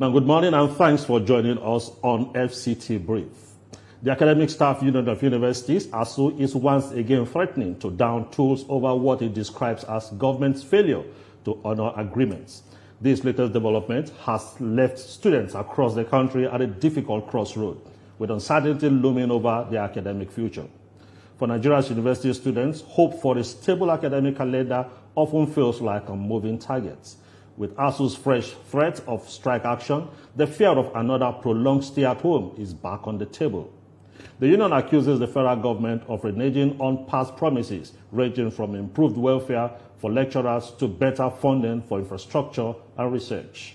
Now, good morning and thanks for joining us on FCT Brief. The Academic Staff Union of Universities, ASU, is once again threatening to down tools over what it describes as government's failure to honor agreements. This latest development has left students across the country at a difficult crossroad, with uncertainty looming over their academic future. For Nigeria's university students, hope for a stable academic calendar often feels like a moving target. With ASU's fresh threat of strike action, the fear of another prolonged stay at home is back on the table. The union accuses the federal government of reneging on past promises, ranging from improved welfare for lecturers to better funding for infrastructure and research.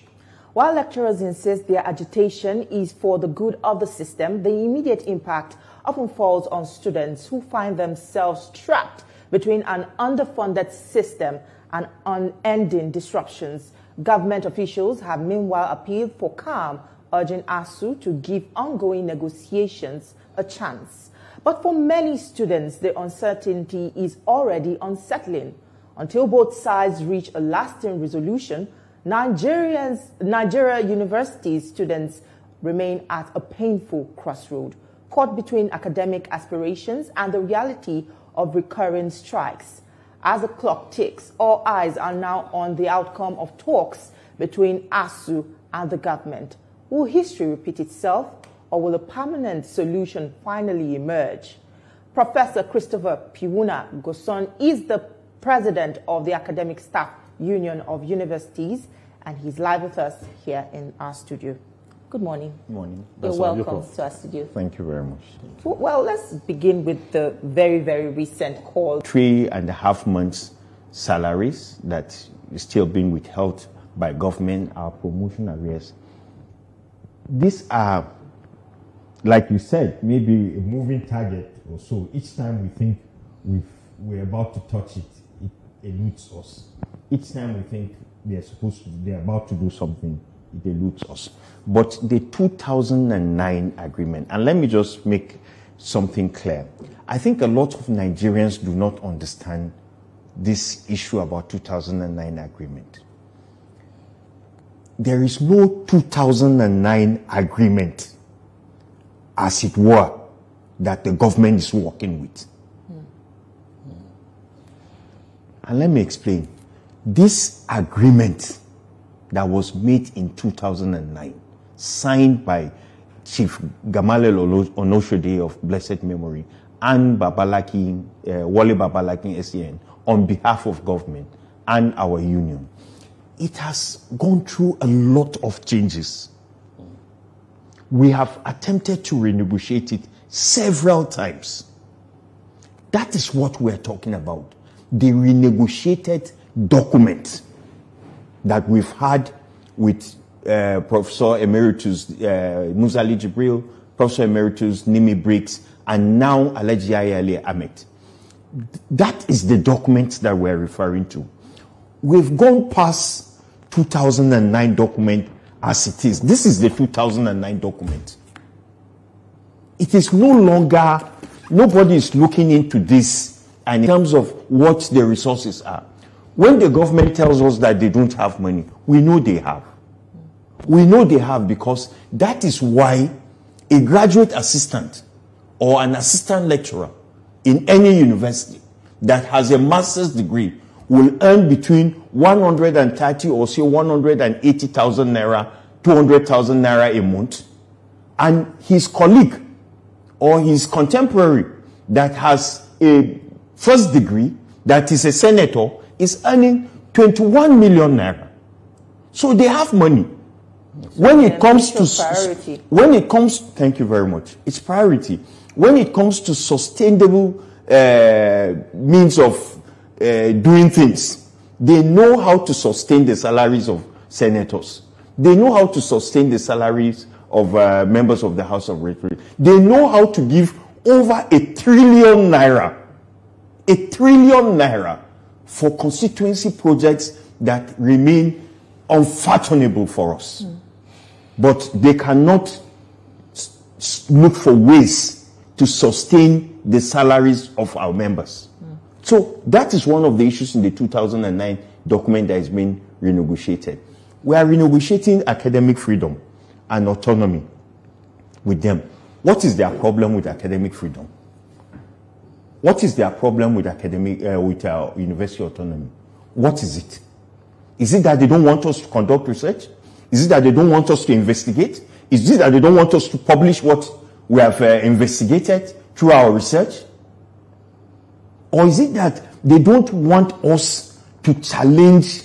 While lecturers insist their agitation is for the good of the system, the immediate impact often falls on students who find themselves trapped between an underfunded system and unending disruptions. Government officials have meanwhile appealed for calm, urging ASU to give ongoing negotiations a chance. But for many students, the uncertainty is already unsettling. Until both sides reach a lasting resolution, Nigeria university students remain at a painful crossroad, caught between academic aspirations and the reality of recurring strikes. As the clock ticks, all eyes are now on the outcome of talks between ASU and the government. Will history repeat itself, or will a permanent solution finally emerge? Professor Christopher Piwuna Goson is the president of the Academic Staff Union of Universities, and he's live with us here in our studio. Good morning. Good morning. You're welcome to our studio. Thank you very much. Well, let's begin with the very, very recent call. 3.5 months salaries that is still being withheld by government, our promotion arrears. These are, like you said, maybe a moving target or so. Each time we think we're about to touch it, it eludes us. Each time we think they're about to do something, it eludes us. But the 2009 agreement, and let me just make something clear. I think a lot of Nigerians do not understand this issue about 2009 agreement. There is no 2009 agreement, as it were, that the government is working with. And let me explain. This agreement that was made in 2009, signed by Chief Gamalel Onoshode of blessed memory and Babalaki, Wale Babalaki SEN, on behalf of government and our union, it has gone through a lot of changes. We have attempted to renegotiate it several times. That is what we're talking about. The renegotiated document that we've had with Professor Emeritus Musali Jibril, Professor Emeritus Nimi Briggs, and now Alhaji Ayale Ahmed. That is the document that we're referring to. We've gone past 2009 document as it is. This is the 2009 document. It is no longer, nobody is looking into this and in terms of what the resources are. When the government tells us that they don't have money, we know they have. We know they have because that is why a graduate assistant or an assistant lecturer in any university that has a master's degree will earn between 130 or say 180,000 naira, 200,000 naira a month, and his colleague or his contemporary that has a first degree, that is a senator, is earning 21 million naira. So they have money. When it comes to priority. Thank you very much. It's priority. When it comes to sustainable means of doing things, they know how to sustain the salaries of senators. They know how to sustain the salaries of members of the House of Representatives. They know how to give over 1 trillion naira. 1 trillion naira for constituency projects that remain unfathomable for us. But they cannot look for ways to sustain the salaries of our members. So that is one of the issues in the 2009 document that has been renegotiated. We are renegotiating academic freedom and autonomy with them. What is their problem with academic freedom? What is their problem with university autonomy? What is it? Is it that they don't want us to conduct research? Is it that they don't want us to investigate? Is it that they don't want us to publish what we have investigated through our research? Or is it that they don't want us to challenge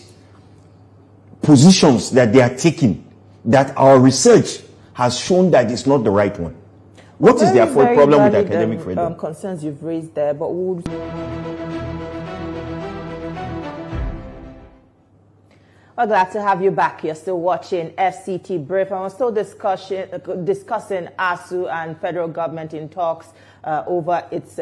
positions that they are taking, that our research has shown that it's not the right one? What is their problem with academic freedom? Concerns you've raised there, but we'll... We're glad to have you back. You're still watching FCT Brief, and we're still discussing ASUU and federal government in talks over its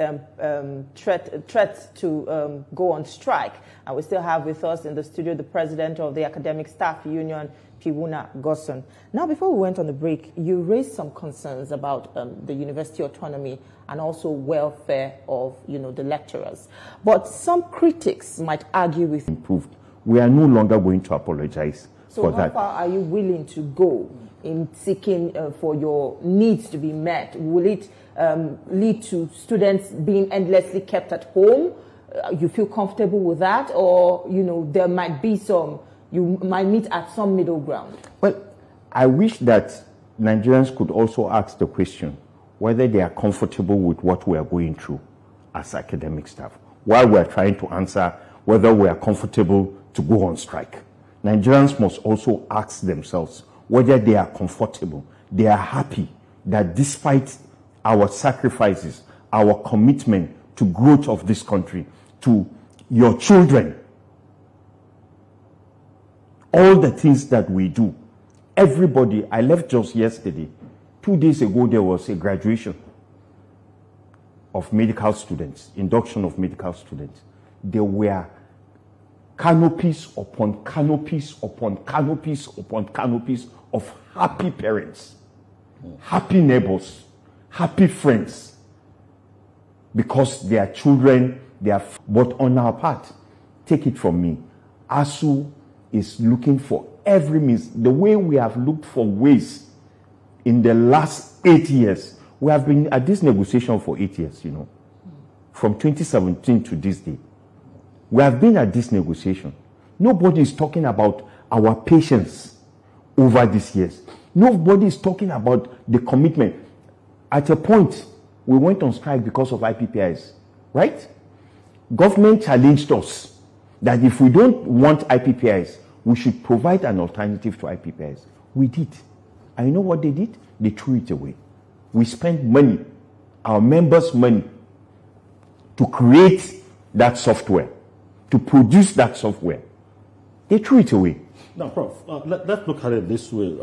threat to go on strike. And we still have with us in the studio the president of the Academic Staff Union, Piwuna Goson. Now, before we went on the break, you raised some concerns about the university autonomy and also welfare of, the lecturers. But some critics might argue with improved. We are no longer going to apologize for that. So how far are you willing to go in seeking for your needs to be met? Will it lead to students being endlessly kept at home? You feel comfortable with that? Or, there might be you might meet at some middle ground? Well, I wish that Nigerians could also ask the question whether they are comfortable with what we are going through as academic staff, while we are trying to answer whether we are comfortable to go on strike. Nigerians must also ask themselves whether they are comfortable, they are happy that despite our sacrifices, our commitment to growth of this country, to your children, all the things that we do, everybody, I left just yesterday, 2 days ago there was a graduation of medical students, induction of medical students. There were canopies upon canopies upon canopies upon canopies of happy parents, happy neighbors, happy friends, because their children, but on our part, take it from me, ASUU is looking for every means, the way we have looked for ways in the last 8 years. We have been at this negotiation for 8 years, from 2017 to this day. We have been at this negotiation. Nobody is talking about our patience over these years. Nobody is talking about the commitment. At a point, we went on strike because of IPPIS, right? Government challenged us that if we don't want IPPIS, we should provide an alternative to IPPIS. We did. And you know what they did? They threw it away. We spent money, our members' money, to create that software, to produce that software. They threw it away. Now, Prof, let's look at it this way.